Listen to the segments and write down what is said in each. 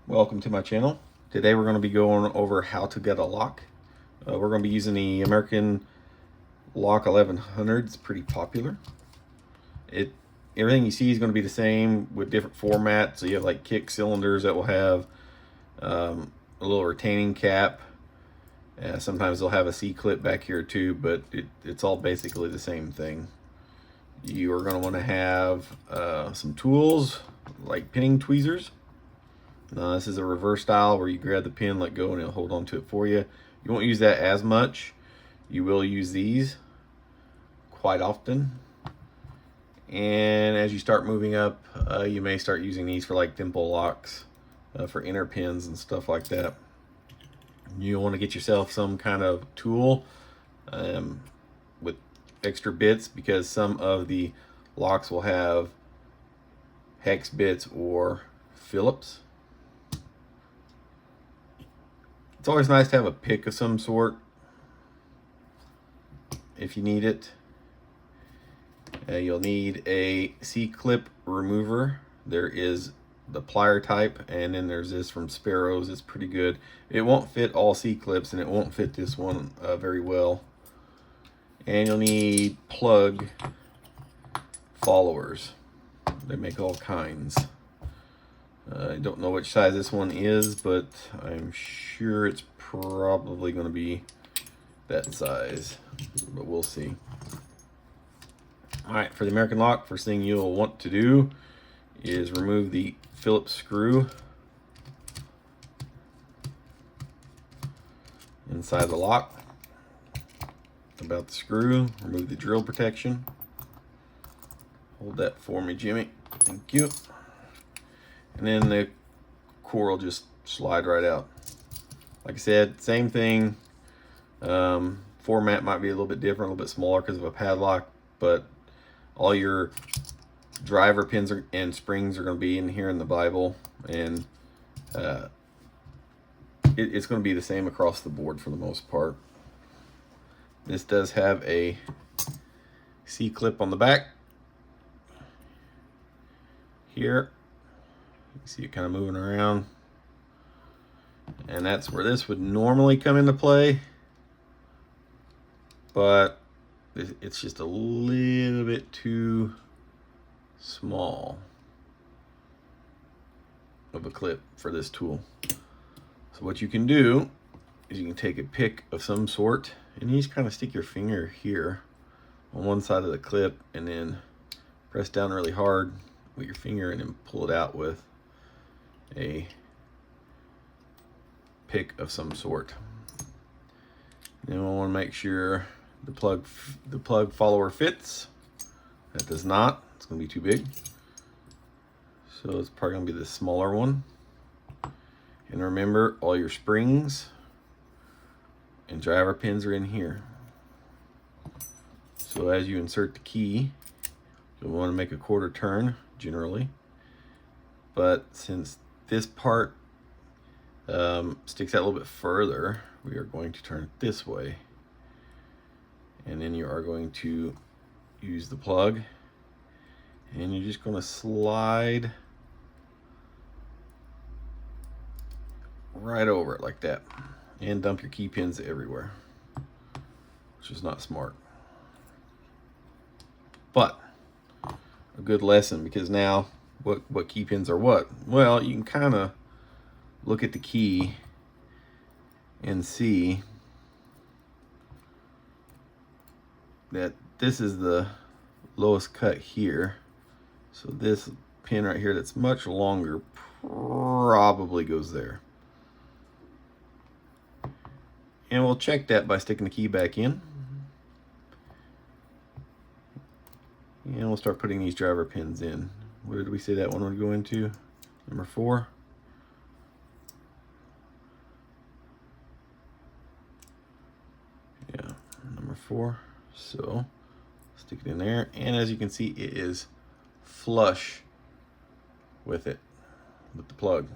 Welcome to my channel. Today we're going to be going over how to get a lock. We're going to be using the American Lock 1100. It's pretty popular. Everything you see is going to be the same with different formats. So you have like kick cylinders that will have a little retaining cap. Sometimes they'll have a C-clip back here too, but it's all basically the same thing. You are going to want to have some tools like pinning tweezers. This is a reverse style where you grab the pin, let go, and it'll hold on to it for you. You won't use that as much. You will use these quite often. And as you start moving up, you may start using these for like dimple locks, for inner pins and stuff like that. You'll want to get yourself some kind of tool with extra bits, because some of the locks will have hex bits or Phillips. It's always nice to have a pick of some sort if you need it. You'll need a C-clip remover. There is the plier type, and then there's this from Sparrows. It's pretty good. It won't fit all C-clips, and it won't fit this one very well. And you'll need plug followers. They make all kinds. I don't know which size this one is, but I'm sure it's probably going to be that size, but we'll see. All right, for the American lock, first thing you'll want to do is remove the Phillips screw inside the lock. About the screw, remove the drill protection. Hold that for me, Jimmy. Thank you. And then the core will just slide right out. Like I said, same thing. Format might be a little bit different, a little bit smaller because of a padlock, but all your driver pins and springs are going to be in here in the Bible, and it's going to be the same across the board for the most part. This does have a C-clip on the back here. You see it kind of moving around, and that's where this would normally come into play, but it's just a little bit too small of a clip for this tool. So what you can do is you can take a pick of some sort, and you just kind of stick your finger here on one side of the clip, and then press down really hard with your finger, and then pull it out with a pick of some sort. Then we'll want to make sure the plug follower fits. That does not. It's going to be too big. So it's probably going to be the smaller one. And remember, all your springs and driver pins are in here. So as you insert the key, you'll want to make a quarter turn generally. But since this part sticks out a little bit further, we are going to turn it this way. And then you are going to use the plug, and you're just going to slide right over it like that, and dump your key pins everywhere, which is not smart, but a good lesson, because now what key pins are what? Well, you can kind of look at the key and see that this is the lowest cut here. So this pin right here that's much longer probably goes there. And we'll check that by sticking the key back in. And we'll start putting these driver pins in. Where did we say that one would go into? Number 4. Yeah, number 4. So stick it in there, and as you can see, it is flush with the plug.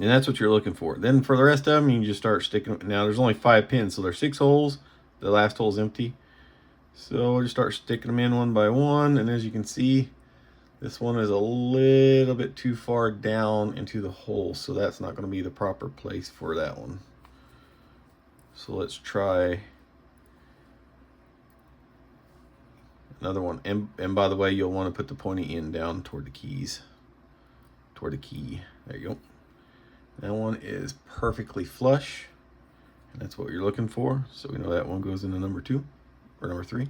And that's what you're looking for. Then for the rest of them, you can just start sticking. Now there's only 5 pins, so there's 6 holes. The last hole is empty. So we'll just start sticking them in one by one, and as you can see, This one is a little bit too far down into the hole, so that's not going to be the proper place for that one. So let's try another one. And by the way, you'll want to put the pointy end down toward the keys. Toward the key. There you go. That one is perfectly flush. And that's what you're looking for. So we know that one goes into number 2 or number 3.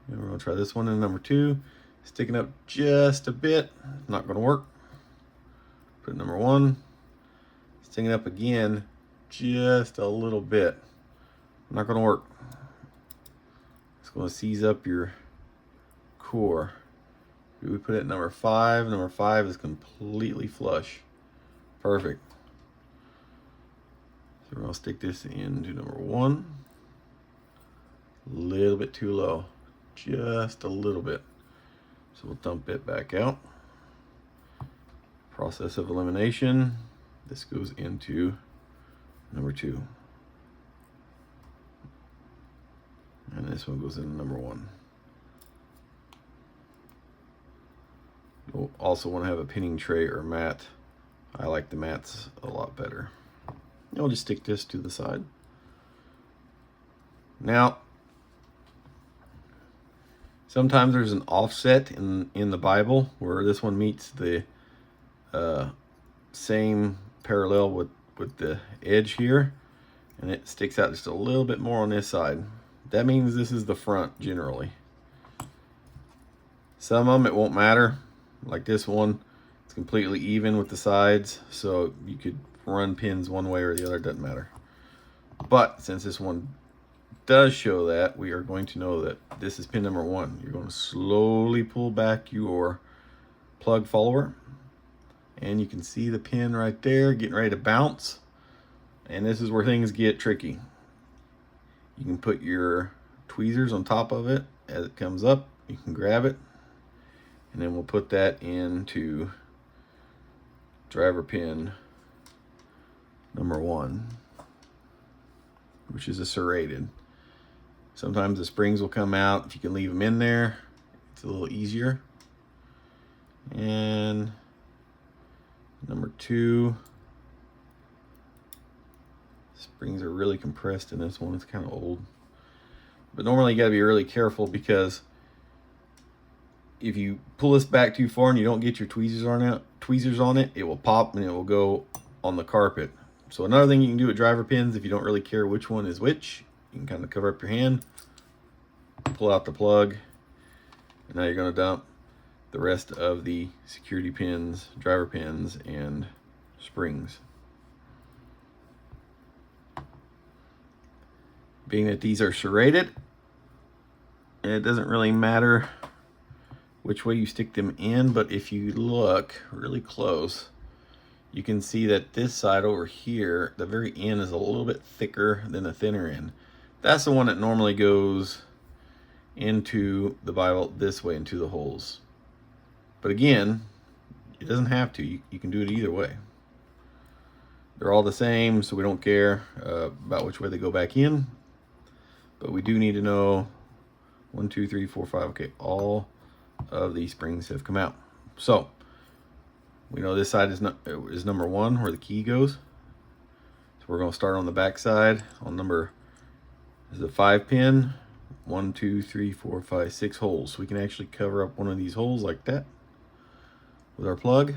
And we're going to try this one in number 2. Sticking up just a bit. Not going to work. Put number 1. Sticking up again just a little bit. Not going to work. It's going to seize up your core. We put it at number 5. Number 5 is completely flush. Perfect. So we're going to stick this into number 1. A little bit too low. Just a little bit. So we'll dump it back out. Process of elimination. This goes into number 2. And this one goes into number 1. You'll also want to have a pinning tray or mat. I like the mats a lot better. I'll just stick this to the side. Now, sometimes there's an offset in the Bible where this one meets the same parallel with the edge here, and it sticks out just a little bit more on this side. That means this is the front generally. Some of them it won't matter, like this one. It's completely even with the sides, so you could run pins one way or the other, it doesn't matter. But since this one does show that, we are going to know that this is pin number 1. You're going to slowly pull back your plug follower, and you can see the pin right there getting ready to bounce. And this is where things get tricky. You can put your tweezers on top of it as it comes up. You can grab it, and then we'll put that into driver pin number 1, which is a serrated. Sometimes the springs will come out. If you can leave them in there, it's a little easier. And number 2, springs are really compressed in this one. It's kind of old. But normally you got to be really careful, because if you pull this back too far and you don't get your tweezers on it, it will pop and it will go on the carpet. So another thing you can do with driver pins, if you don't really care which one is which, you can kind of cover up your hand, pull out the plug, and now you're going to dump the rest of the security pins, driver pins, and springs. Being that these are serrated, it doesn't really matter which way you stick them in, but if you look really close, you can see that this side over here, the very end, is a little bit thicker than the thinner end. That's the one that normally goes into the Bible this way, into the holes. But again, it doesn't have to. You can do it either way. They're all the same, so we don't care about which way they go back in. But we do need to know 1, 2, 3, 4, 5. Okay, all of these springs have come out. So we know this side is number 1, where the key goes. So we're going to start on the back side on number, this is a 5 pin. 1, 2, 3, 4, 5, 6 holes. So we can actually cover up one of these holes like that with our plug.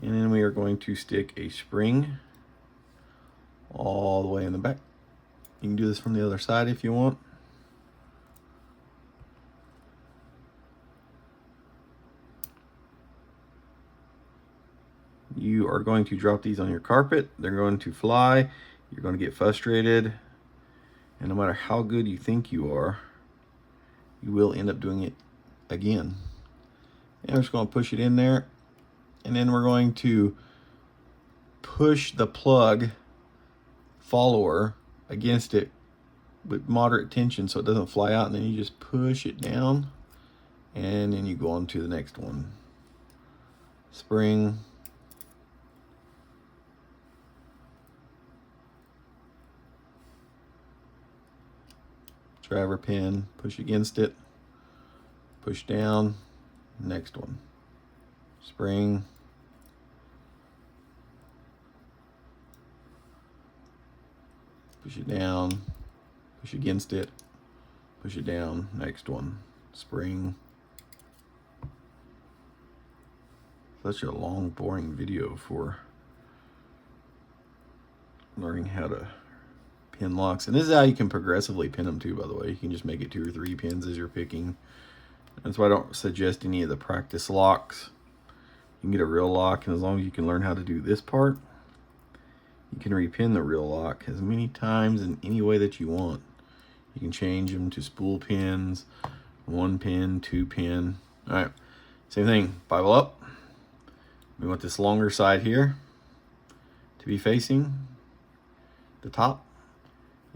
And then we are going to stick a spring all the way in the back. You can do this from the other side if you want. You are going to drop these on your carpet. They're going to fly. You're going to get frustrated. And no matter how good you think you are, you will end up doing it again. And we're just going to push it in there. And then we're going to push the plug follower against it with moderate tension so it doesn't fly out. And then you just push it down. And then you go on to the next one. Spring. Driver pin, push against it, push down, next one, spring, push it down, push against it, push it down, next one, spring. Such a long, boring video for learning how to pin locks. And this is how you can progressively pin them too, by the way. You can just make it 2 or 3 pins as you're picking. That's why I don't suggest any of the practice locks. You can get a real lock, and as long as you can learn how to do this part, you can repin the real lock as many times in any way that you want. You can change them to spool pins, 1 pin, 2 pin. All right, same thing, Bible up. We want this longer side here to be facing the top,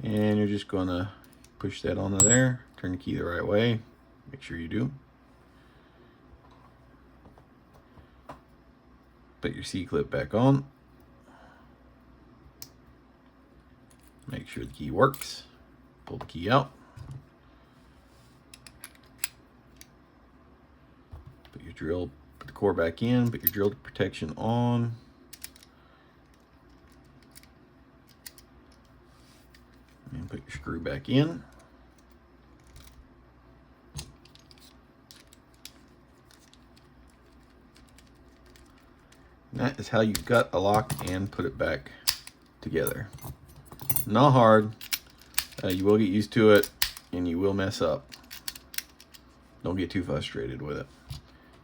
and you're just gonna push that onto there, turn the key the right way, make sure you do. Put your C-clip back on. Make sure the key works. Pull the key out. Put your drill, put the core back in, put your drill protection on. And put your screw back in. And that is how you gut a lock and put it back together. Not hard. You will get used to it, and you will mess up. Don't get too frustrated with it.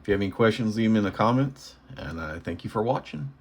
If you have any questions, leave them in the comments, and I thank you for watching.